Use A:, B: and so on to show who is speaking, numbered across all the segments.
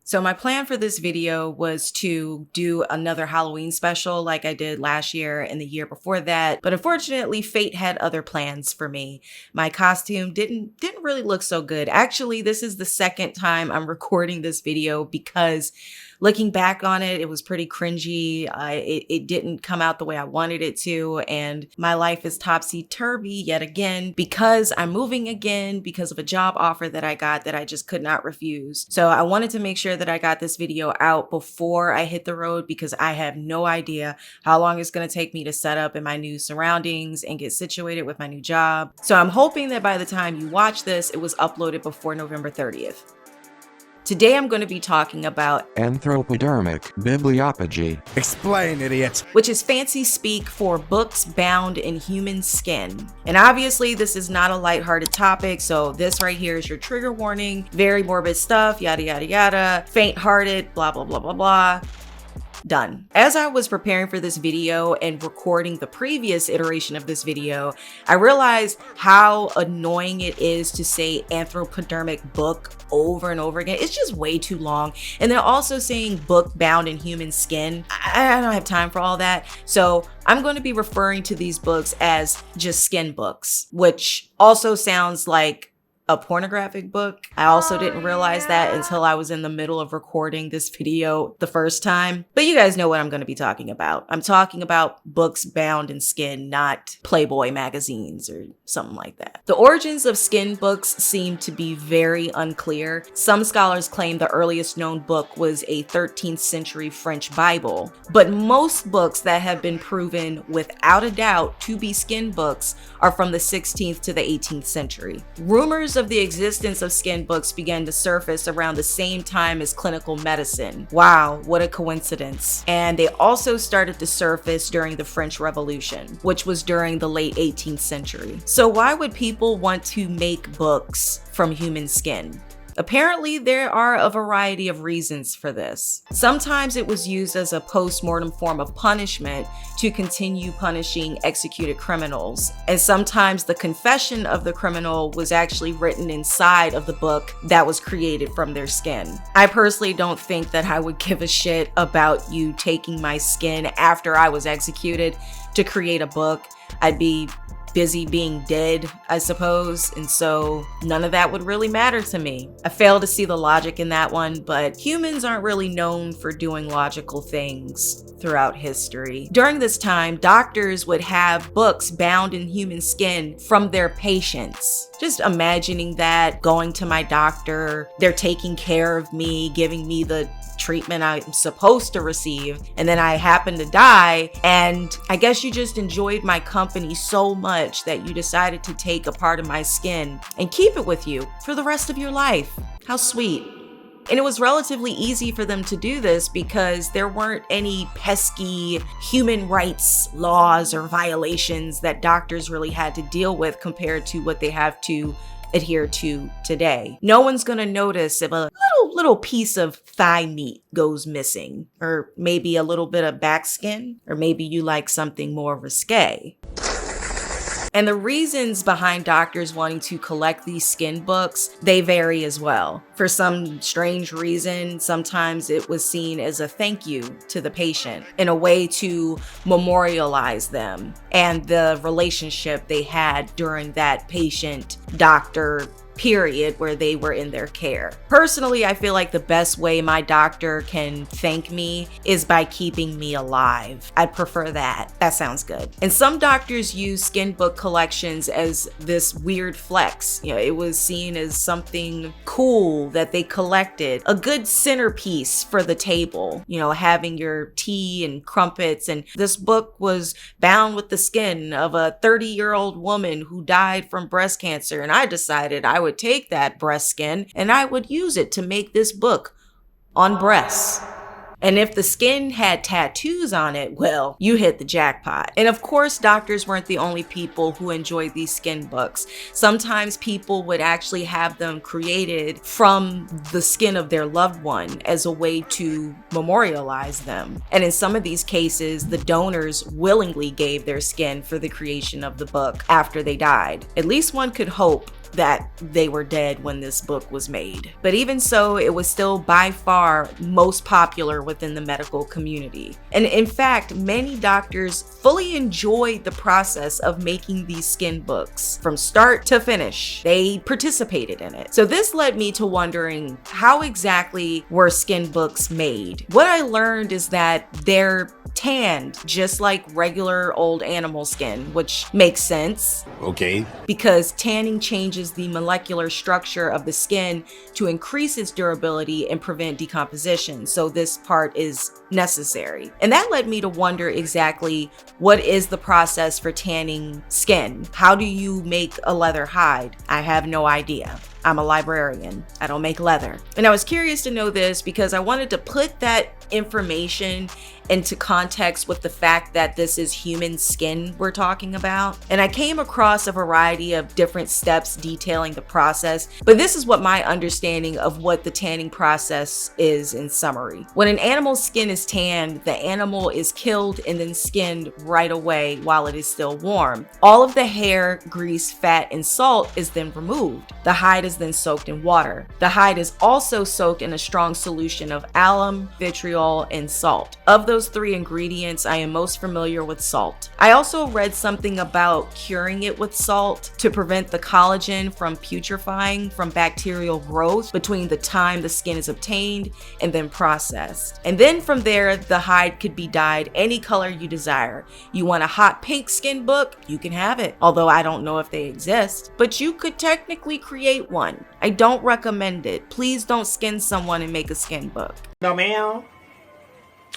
A: So my plan for this video was to do another Halloween special like I did last year and the year before that, but unfortunately fate had other plans for me. My costume didn't really look so good. Actually, this is the second time I'm recording this video because looking back on it, it was pretty cringy. It didn't come out the way I wanted it to, and my life is topsy-turvy yet again because I'm moving again because of a job offer that I got that I just could not refuse. So I wanted to make sure that I got this video out before I hit the road because I have no idea how long it's going to take me to set up in my new surroundings and get situated with my new job. So I'm hoping that by the time you watch this, it was uploaded before November 30th. Today I'm going to be talking about
B: Anthropodermic Bibliopegy.
C: Explain, idiot.
A: Which is fancy speak for books bound in human skin. And obviously this is not a lighthearted topic, so this right here is your trigger warning. Very morbid stuff, yada yada yada, faint-hearted, blah blah blah blah blah. Done. As I was preparing for this video and recording the previous iteration of this video, I realized how annoying it is to say anthropodermic book over and over again. It's just way too long. And then also saying book bound in human skin. I don't have time for all that. So I'm going to be referring to these books as just skin books, which also sounds like a pornographic book. I also didn't realize that until I was in the middle of recording this video the first time. But you guys know what I'm going to be talking about. I'm talking about books bound in skin, not Playboy magazines or something like that. The origins of skin books seem to be very unclear. Some scholars claim the earliest known book was a 13th century French Bible, but most books that have been proven without a doubt to be skin books are from the 16th to the 18th century. Rumors of the existence of skin books began to surface around the same time as clinical medicine. Wow, what a coincidence. And they also started to surface during the French Revolution, which was during the late 18th century. So why would people want to make books from human skin? Apparently, there are a variety of reasons for this. Sometimes it was used as a post-mortem form of punishment to continue punishing executed criminals. And sometimes the confession of the criminal was actually written inside of the book that was created from their skin. I personally don't think that I would give a shit about you taking my skin after I was executed to create a book. I'd be busy being dead, I suppose, and so none of that would really matter to me. I fail to see the logic in that one, but humans aren't really known for doing logical things throughout history. During this time, doctors would have books bound in human skin from their patients. Just imagining that, going to my doctor, they're taking care of me, giving me the treatment I'm supposed to receive, and then I happen to die, and I guess you just enjoyed my company so much that you decided to take a part of my skin and keep it with you for the rest of your life. How sweet. And it was relatively easy for them to do this because there weren't any pesky human rights laws or violations that doctors really had to deal with compared to what they have to adhere to today. No one's gonna notice if a little piece of thigh meat goes missing, or maybe a little bit of back skin, or maybe you like something more risque. And the reasons behind doctors wanting to collect these skin books, they vary as well. For some strange reason, sometimes it was seen as a thank you to the patient, in a way to memorialize them and the relationship they had during that patient-doctor period where they were in their care. Personally, I feel like the best way my doctor can thank me is by keeping me alive. I'd prefer that. That sounds good. And some doctors use skin book collections as this weird flex. You know, it was seen as something cool that they collected. A good centerpiece for the table, you know, having your tea and crumpets. And this book was bound with the skin of a 30-year-old woman who died from breast cancer. And I decided I would take that breast skin and I would use it to make this book on breasts. And if the skin had tattoos on it, well, you hit the jackpot. And of course, doctors weren't the only people who enjoyed these skin books. Sometimes people would actually have them created from the skin of their loved one as a way to memorialize them. And in some of these cases, the donors willingly gave their skin for the creation of the book after they died. At least one could hope that they were dead when this book was made. But even so, it was still by far most popular within the medical community. And in fact, many doctors fully enjoyed the process of making these skin books from start to finish. They participated in it. So this led me to wondering, how exactly were skin books made? What I learned is that they're tanned just like regular old animal skin, which makes sense.
C: Okay.
A: Because tanning changes the molecular structure of the skin to increase its durability and prevent decomposition. So this part is necessary. And that led me to wonder exactly, what is the process for tanning skin? How do you make a leather hide? I have no idea. I'm a librarian. I don't make leather. And I was curious to know this because I wanted to put that information into context with the fact that this is human skin we're talking about. And I came across a variety of different steps detailing the process, but this is what my understanding of what the tanning process is in summary. When an animal's skin is tanned, the animal is killed and then skinned right away while it is still warm. All of the hair, grease, fat, and salt is then removed. The hide is then soaked in water. The hide is also soaked in a strong solution of alum, vitriol, and salt. Of those three ingredients, I am most familiar with salt. I also read something about curing it with salt to prevent the collagen from putrefying from bacterial growth between the time the skin is obtained and then processed. And then from there, the hide could be dyed any color you desire. You want a hot pink skin book? You can have it. Although I don't know if they exist, but you could technically create one. I don't recommend it. Please don't skin someone and make a skin book.
C: No, ma'am.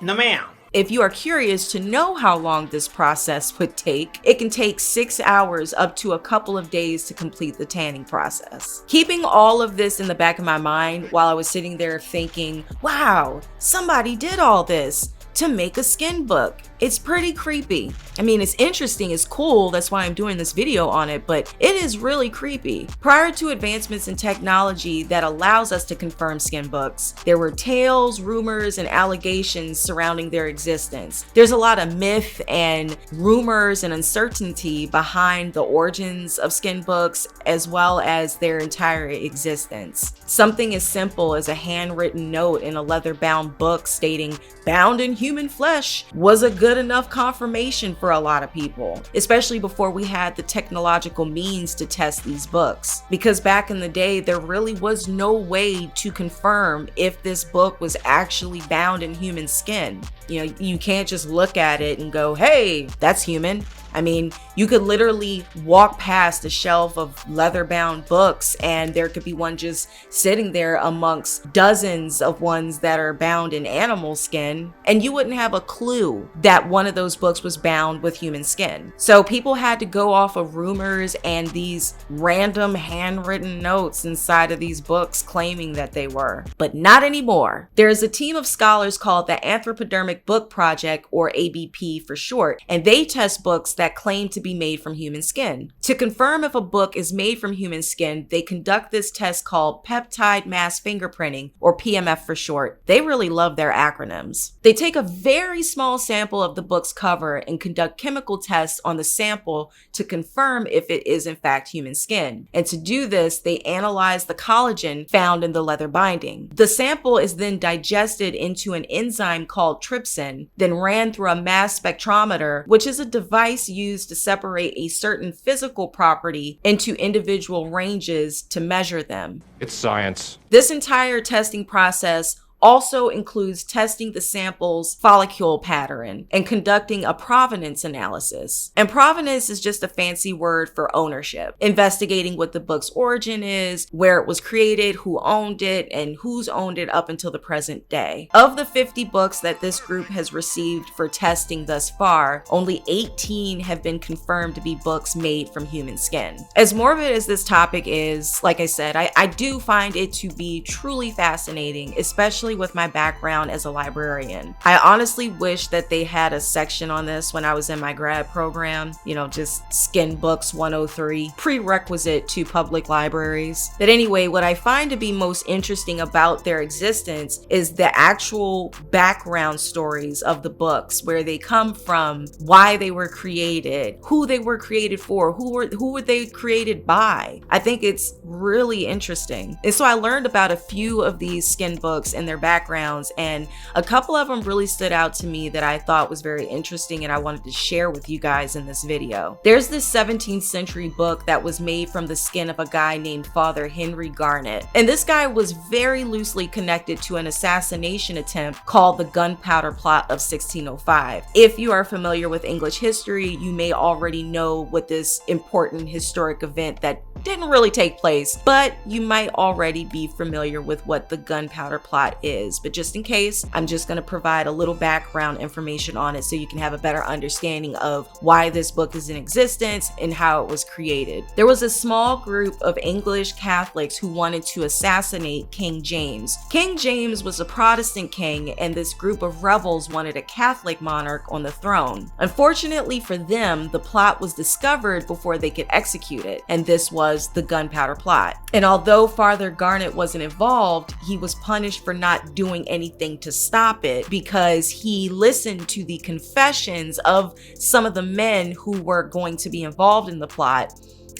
C: No, ma'am.
A: If you are curious to know how long this process would take, it can take 6 hours up to a couple of days to complete the tanning process. Keeping all of this in the back of my mind while I was sitting there thinking, wow, somebody did all this to make a skin book. It's pretty creepy. I mean, it's interesting, it's cool, that's why I'm doing this video on it, but it is really creepy. Prior to advancements in technology that allows us to confirm skin books, there were tales, rumors, and allegations surrounding their existence. There's a lot of myth and rumors and uncertainty behind the origins of skin books as well as their entire existence. Something as simple as a handwritten note in a leather-bound book stating, "Bound in human flesh," was a good enough confirmation for a lot of people, especially before we had the technological means to test these books. Because back in the day, there really was no way to confirm if this book was actually bound in human skin. You know, you can't just look at it and go, hey, that's human. I mean, you could literally walk past a shelf of leather-bound books and there could be one just sitting there amongst dozens of ones that are bound in animal skin, and you wouldn't have a clue that one of those books was bound with human skin. So people had to go off of rumors and these random handwritten notes inside of these books claiming that they were, but not anymore. There is a team of scholars called the Anthropodermic Book Project, or ABP for short, and they test books that claim to be made from human skin. To confirm if a book is made from human skin, they conduct this test called peptide mass fingerprinting, or PMF for short. They really love their acronyms. They take a very small sample of the book's cover and conduct chemical tests on the sample to confirm if it is in fact human skin. And to do this, they analyze the collagen found in the leather binding. The sample is then digested into an enzyme called trypsin, then ran through a mass spectrometer, which is a device used to separate a certain physical property into individual ranges to measure them.
D: It's science.
A: This entire testing process also includes testing the sample's follicle pattern and conducting a provenance analysis. And provenance is just a fancy word for ownership, investigating what the book's origin is, where it was created, who owned it, and who's owned it up until the present day. Of the 50 books that this group has received for testing thus far, only 18 have been confirmed to be books made from human skin. As morbid as this topic is, like I said, I do find it to be truly fascinating, especially especially with my background as a librarian. I honestly wish that they had a section on this when I was in my grad program, you know, just Skin Books 103, prerequisite to public libraries. But anyway, what I find to be most interesting about their existence is the actual background stories of the books, where they come from, why they were created, who they were created for, who were they created by. I think it's really interesting. And so I learned about a few of these skin books and their backgrounds, and a couple of them really stood out to me that I thought was very interesting and I wanted to share with you guys in this video. There's this 17th century book that was made from the skin of a guy named Father Henry Garnet. And this guy was very loosely connected to an assassination attempt called the Gunpowder Plot of 1605. If you are familiar with English history, you may already know what this important historic event that didn't really take place, but you might already be familiar with what the Gunpowder Plot is. But just in case, I'm just going to provide a little background information on it so you can have a better understanding of why this book is in existence and how it was created. There was a small group of English Catholics who wanted to assassinate King James. King James was a Protestant king, and this group of rebels wanted a Catholic monarch on the throne. Unfortunately for them, the plot was discovered before they could execute it, and this was the Gunpowder Plot. And although Father Garnet wasn't involved, he was punished for not doing anything to stop it because he listened to the confessions of some of the men who were going to be involved in the plot,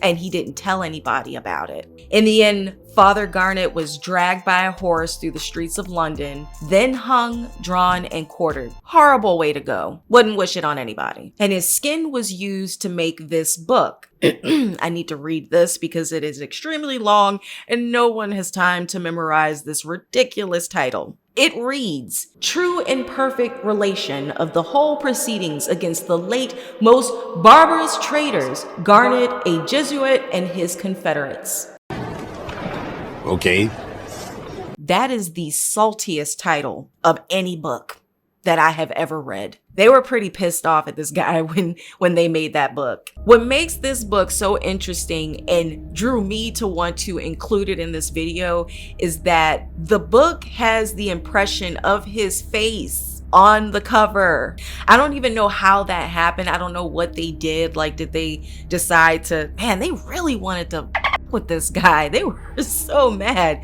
A: and he didn't tell anybody about it. In the end, Father Garnet was dragged by a horse through the streets of London, then hung, drawn, and quartered. Horrible way to go. Wouldn't wish it on anybody. And his skin was used to make this book. I need to read this because it is extremely long and no one has time to memorize this ridiculous title. It reads, "True and perfect relation of the whole proceedings against the late most barbarous traitors, Garnet, a Jesuit, and his confederates."
D: Okay.
A: That is the saltiest title of any book that I have ever read. They were pretty pissed off at this guy when they made that book. What makes this book so interesting and drew me to want to include it in this video is that the book has the impression of his face on the cover. I don't even know how that happened. I don't know what they did. Like, did they decide to, man, they really wanted to with this guy. They were so mad.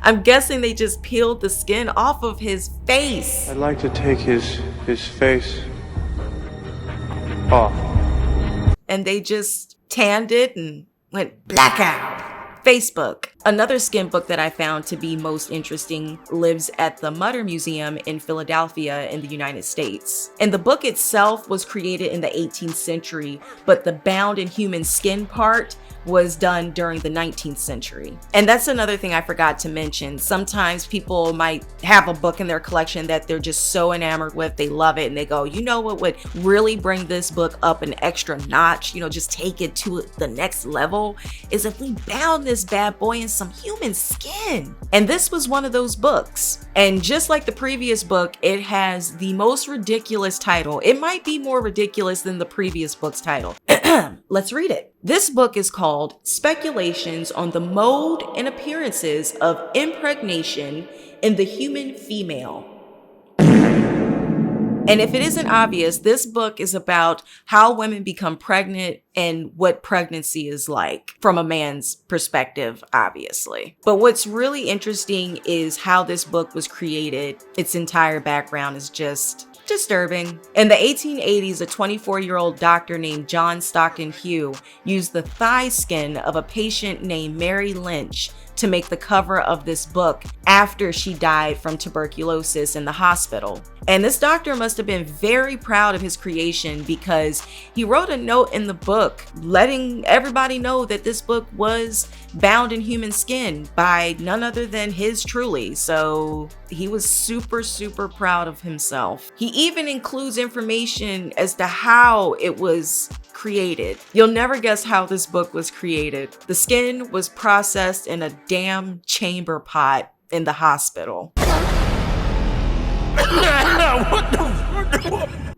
A: I'm guessing they just peeled the skin off of his face.
E: I'd like to take his face off.
A: And they just tanned it and went blackout. Facebook. Another skin book that I found to be most interesting lives at the Mutter Museum in Philadelphia in the United States. And the book itself was created in the 18th century, but the bound in human skin part was done during the 19th century. And that's another thing I forgot to mention. Sometimes people might have a book in their collection that they're just so enamored with, they love it, and they go, you know what would really bring this book up an extra notch, you know, just take it to the next level, is if we bound this bad boy in some human skin. And this was one of those books. And just like the previous book, it has the most ridiculous title. It might be more ridiculous than the previous book's title. Let's read it. This book is called Speculations on the Mode and Appearances of Impregnation in the Human Female. And if it isn't obvious, this book is about how women become pregnant and what pregnancy is like from a man's perspective, obviously. But what's really interesting is how this book was created. Its entire background is just disturbing. In the 1880s, a 24-year-old doctor named John Stockton Hugh used the thigh skin of a patient named Mary Lynch to make the cover of this book after she died from tuberculosis in the hospital. And this doctor must have been very proud of his creation because he wrote a note in the book letting everybody know that this book was bound in human skin by none other than his truly. So he was super, super proud of himself. He even includes information as to how it was created. You'll never guess how this book was created. The skin was processed in a damn chamber pot in the hospital.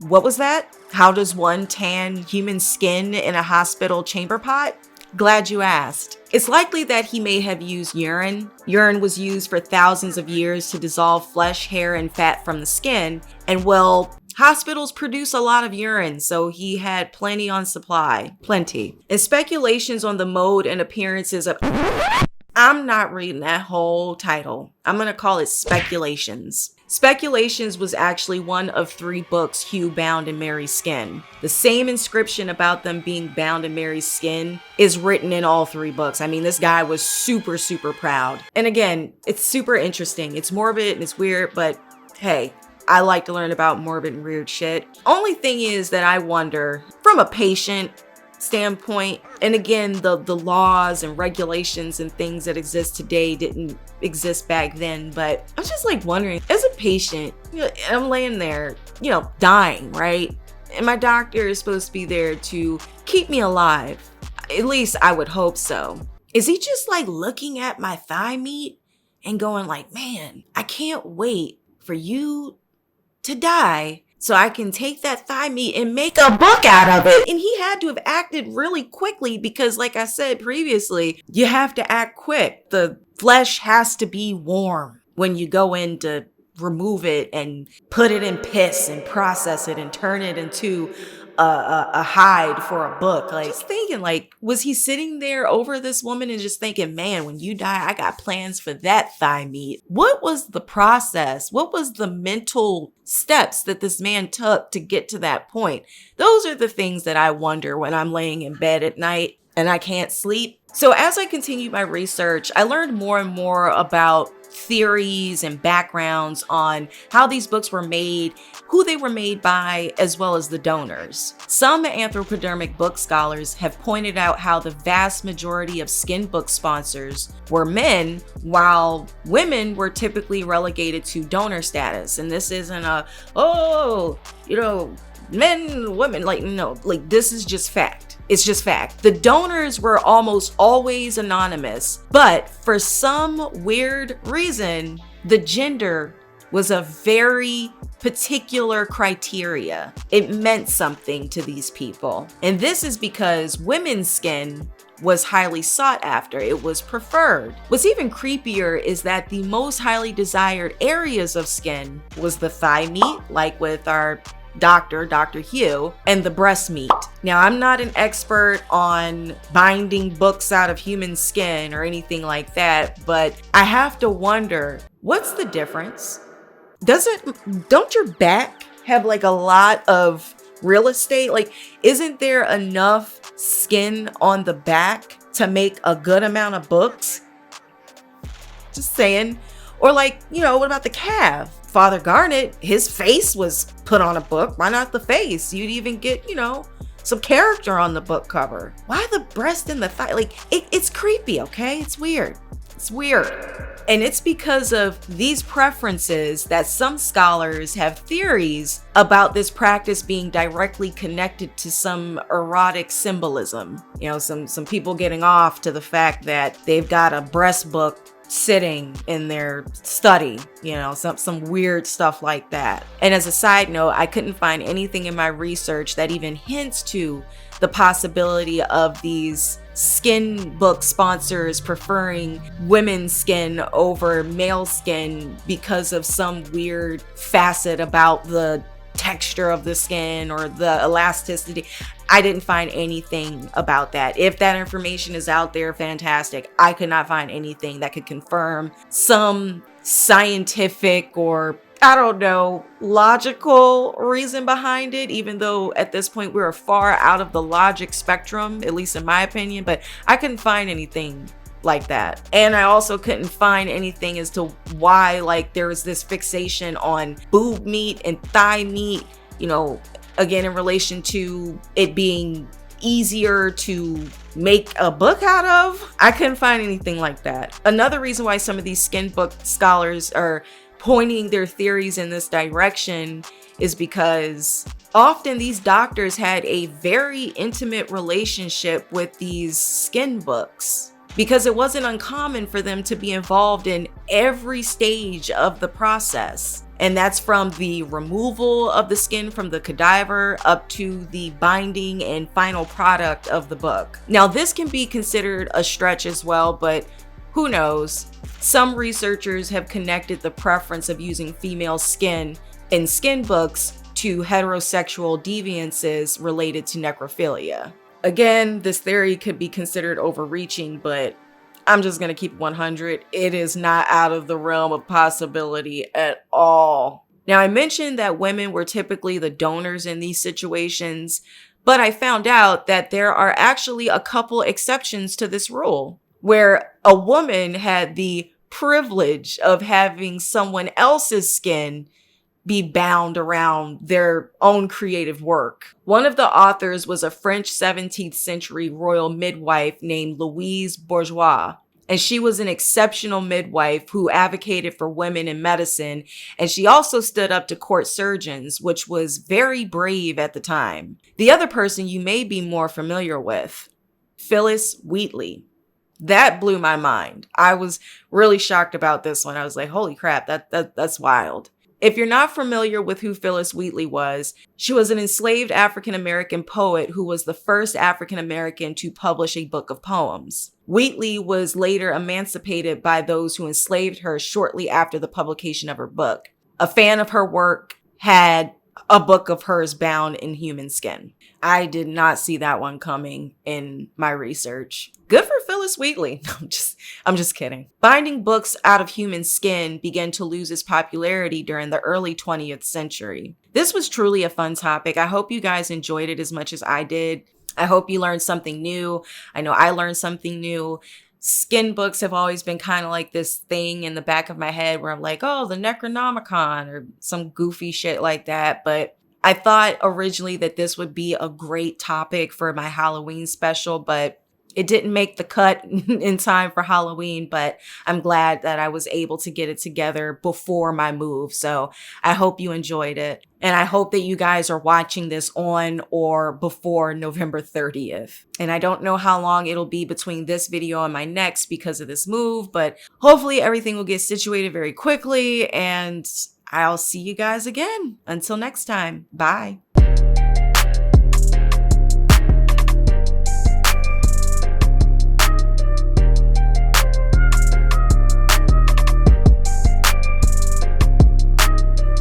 A: What was that? How does one tan human skin in a hospital chamber pot? Glad you asked. It's likely that he may have used urine. Urine was used for thousands of years to dissolve flesh, hair, and fat from the skin. And well, hospitals produce a lot of urine, so he had plenty on supply. Plenty. And speculations on the mode and appearances of... I'm not reading that whole title. I'm going to call it Speculations. Speculations was actually one of 3 books Hugh bound in Mary's skin. The same inscription about them being bound in Mary's skin is written in all 3 books. I mean, this guy was super, super proud. And again, it's super interesting. It's morbid and it's weird, but hey, I like to learn about morbid and weird shit. Only thing is that I wonder, from a patient standpoint, and again, the laws and regulations and things that exist today didn't exist back then, but I'm just like wondering, as a patient, I'm laying there, dying, right? And my doctor is supposed to be there to keep me alive. At least I would hope so. Is he just like looking at my thigh meat and going like, man, I can't wait for you to die so I can take that thigh meat and make a book out of it? And he had to have acted really quickly because, like I said previously, you have to act quick. The flesh has to be warm when you go in to remove it and put it in piss and process it and turn it into a hide for a book. Like, just thinking, like, was he sitting there over this woman and just thinking, man, when you die, I got plans for that thigh meat? What was the process? What was the mental steps that this man took to get to that point? Those are the things that I wonder when I'm laying in bed at night and I can't sleep. So as I continued my research, I learned more and more about theories and backgrounds on how these books were made, who they were made by, as well as the donors. Some anthropodermic book scholars have pointed out how the vast majority of skin book sponsors were men, while women were typically relegated to donor status. And this isn't men, women, like, no, like, this is just fact. It's just fact. The donors were almost always anonymous, but for some weird reason, the gender was a very particular criteria. It meant something to these people. And this is because women's skin was highly sought after. It was preferred. What's even creepier is that the most highly desired areas of skin was the thigh meat, like with our Dr. Hugh, and the breast meat. Now, I'm not an expert on binding books out of human skin or anything like that, but I have to wonder, what's the difference? Don't your back have like a lot of real estate? Like, isn't there enough skin on the back to make a good amount of books? Just saying. Or like, what about the calf? Father Garnet, his face was put on a book. Why not the face? You'd even get, some character on the book cover. Why the breast and the thigh? Like, it's creepy, okay? It's weird. It's weird. And it's because of these preferences that some scholars have theories about this practice being directly connected to some erotic symbolism. Some people getting off to the fact that they've got a breast book sitting in their study, some weird stuff like that. And as a side note, I couldn't find anything in my research that even hints to the possibility of these skin book sponsors preferring women's skin over male skin because of some weird facet about the texture of the skin or the elasticity. I didn't find anything about that. If that information is out there, fantastic. I could not find anything that could confirm some scientific or, I don't know, logical reason behind it, even though at this point we're far out of the logic spectrum, at least in my opinion, but I couldn't find anything like that. And I also couldn't find anything as to why, like, there was this fixation on boob meat and thigh meat, again, in relation to it being easier to make a book out of. I couldn't find anything like that. Another reason why some of these skin book scholars are pointing their theories in this direction is because often these doctors had a very intimate relationship with these skin books. because it wasn't uncommon for them to be involved in every stage of the process. And that's from the removal of the skin from the cadaver up to the binding and final product of the book. Now, this can be considered a stretch as well, but who knows? Some researchers have connected the preference of using female skin in skin books to heterosexual deviances related to necrophilia. Again, this theory could be considered overreaching, but I'm just going to keep it 100. It is not out of the realm of possibility at all. Now, I mentioned that women were typically the donors in these situations, but I found out that there are actually a couple exceptions to this rule, where a woman had the privilege of having someone else's skin be bound around their own creative work. One of the authors was a French 17th century royal midwife named Louise Bourgeois. And she was an exceptional midwife who advocated for women in medicine. And she also stood up to court surgeons, which was very brave at the time. The other person you may be more familiar with, Phyllis Wheatley. That blew my mind. I was really shocked about this one. I was like, holy crap, that's wild. If you're not familiar with who Phyllis Wheatley was, she was an enslaved African-American poet who was the first African-American to publish a book of poems. Wheatley was later emancipated by those who enslaved her shortly after the publication of her book. A fan of her work had a book of hers bound in human skin. I did not see that one coming in my research. Good for Phyllis Wheatley. I'm just kidding. Binding books out of human skin began to lose its popularity during the early 20th century. This was truly a fun topic. I hope you guys enjoyed it as much as I did. I hope you learned something new. I know I learned something new. Skin books have always been kind of like this thing in the back of my head where I'm like, oh, the Necronomicon or some goofy shit like that. But I thought originally that this would be a great topic for my Halloween special, but it didn't make the cut in time for Halloween, but I'm glad that I was able to get it together before my move. So I hope you enjoyed it. And I hope that you guys are watching this on or before November 30th. And I don't know how long it'll be between this video and my next because of this move, but hopefully everything will get situated very quickly and I'll see you guys again. Until next time, bye.